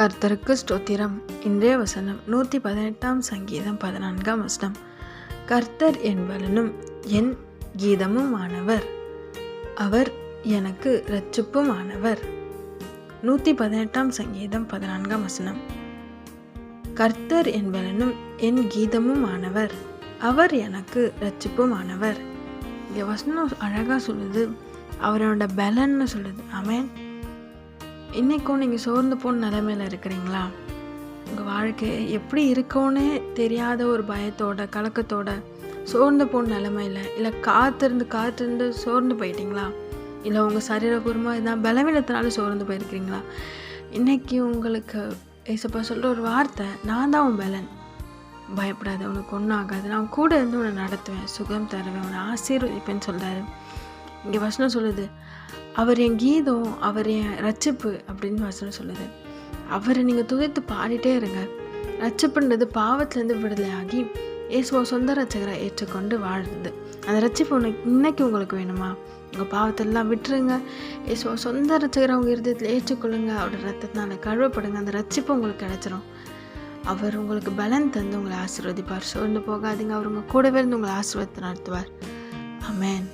கர்த்தருக்கு ஸ்தோத்திரம். இன்றைய வசனம் 118 சங்கீதம் 14 கர்த்தர் என் பலனும் என் கீதமுமானவர், அவர் எனக்கு இரட்சிப்புமானவர். 118 சங்கீதம் 14 கர்த்தர் என் பலனும் என் கீதமுமானவர், அவர் எனக்கு இரட்சிப்புமானவர். இங்கே வசனம் அழகாக சொல்லுது, அவரோட பலன்னு சொல்லுது. ஆமென். இன்றைக்கும் நீங்கள் சோர்ந்து போன நிலைமையில் இருக்கிறீங்களா? உங்கள் வாழ்க்கை எப்படி இருக்கும்னே தெரியாத ஒரு பயத்தோட கலக்கத்தோட சோர்ந்து போன நிலைமையில், இல்லை காத்திருந்து சோர்ந்து போயிட்டீங்களா? இல்லை உங்கள் சரீரபூர்வமாக இதான் பலவீனத்தினால சோர்ந்து போயிருக்கிறீங்களா? இன்றைக்கி உங்களுக்கு ஏசப்பா சொல்கிற ஒரு வார்த்தை, நான் தான் உன் பலன், பயப்படாத, உனக்கு ஒன்றும் ஆகாது, நான் கூட இருந்து உன்னை நடத்துவேன், சுகம் தருவேன், உன்னை ஆசீர்வதிப்பேன்னு சொல்கிறாரு. இங்கே வசனம் சொல்லுது, அவர் என் கீதம், அவர் என் ரட்சிப்பு அப்படின்னு வசனம் சொல்லுது. அவரை நீங்கள் துதித்து பாடிட்டே இருங்க. ரட்சிப்புன்றது பாவத்திலேருந்து விடுதலையாகி இயேசுவை சொந்த ரட்சகரை ஏற்றுக்கொண்டு வாழ்றது. அந்த ரட்சிப்பு இன்னைக்கு உங்களுக்கு வேணுமா? உங்கள் பாவத்தெல்லாம் விட்டுருங்க, இயேசுவை சொந்த ரட்சகரை உங்கள் இருதயத்தில் ஏற்றுக்கொள்ளுங்க, அவரோட ரத்தத்தினால கழுவப்படுங்க. அந்த ரட்சிப்பு உங்களுக்கு கிடைச்சிரும். அவர் உங்களுக்கு பலன் தந்து உங்களை ஆசீர்வதிப்பார். சோர்ந்து போகாதீங்க, அவர் உங்கள் கூடவே இருந்து உங்களை ஆசீர்வாதத்தை நடத்துவார். ஆமென்.